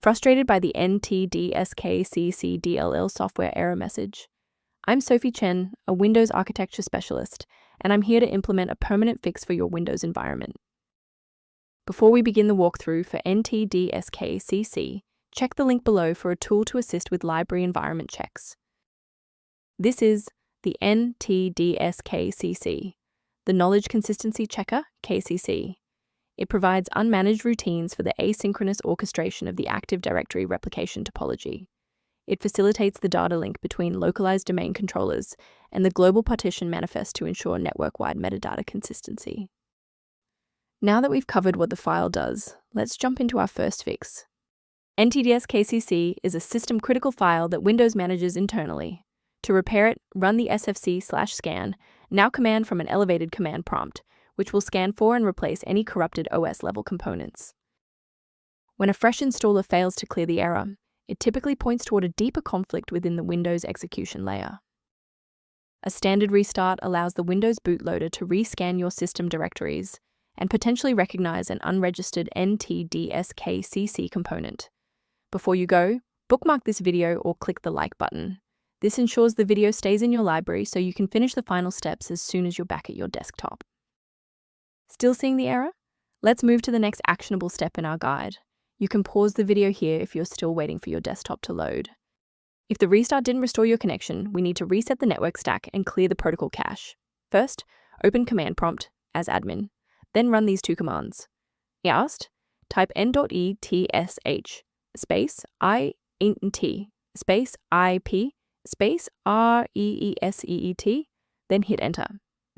Frustrated by the Ntdskcc.dll software error message? I'm Sophie Chen, a Windows architecture specialist, and I'm here to implement a permanent fix for your Windows environment. Before we begin the walkthrough for Ntdskcc, check the link below for a tool to assist with library environment checks. This is the Ntdskcc, the Knowledge Consistency Checker, KCC. It provides unmanaged routines for the asynchronous orchestration of the Active Directory replication topology. It facilitates the data link between localized domain controllers and the global partition manifest to ensure network-wide metadata consistency. Now that we've covered what the file does, let's jump into our first fix. Ntdskcc is a system-critical file that Windows manages internally. To repair it, run the sfc/scan, now command from an elevated command prompt, which will scan for and replace any corrupted OS-level components. When a fresh installer fails to clear the error, it typically points toward a deeper conflict within the Windows execution layer. A standard restart allows the Windows bootloader to rescan your system directories and potentially recognize an unregistered Ntdskcc component. Before you go, bookmark this video or click the like button. This ensures the video stays in your library so you can finish the final steps as soon as you're back at your desktop. Still seeing the error? Let's move to the next actionable step in our guide. You can pause the video here if you're still waiting for your desktop to load. If the restart didn't restore your connection, we need to reset the network stack and clear the protocol cache. First, open command prompt as admin, then run these two commands. Erst, type n.etsh space int space ip space reeset, then hit enter.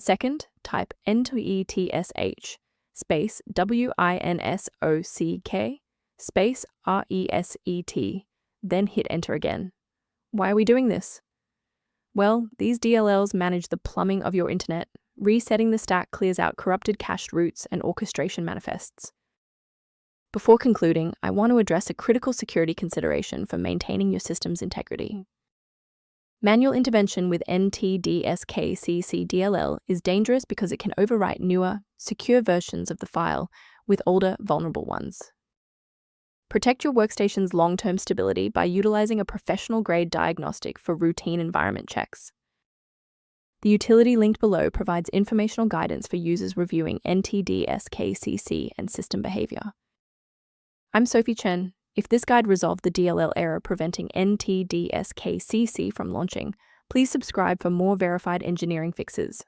Second, type Ntdskcc space winsock space reset, then hit enter again. Why are we doing this? Well, these DLLs manage the plumbing of your internet. Resetting the stack clears out corrupted cached routes and orchestration manifests. Before concluding, I want to address a critical security consideration for maintaining your system's integrity. Manual intervention with Ntdskcc.dll is dangerous because it can overwrite newer, secure versions of the file with older, vulnerable ones. Protect your workstation's long-term stability by utilizing a professional-grade diagnostic for routine environment checks. The utility linked below provides informational guidance for users reviewing Ntdskcc and system behavior. I'm Sophie Chen. If this guide resolved the DLL error preventing Ntdskcc from launching, please subscribe for more verified engineering fixes.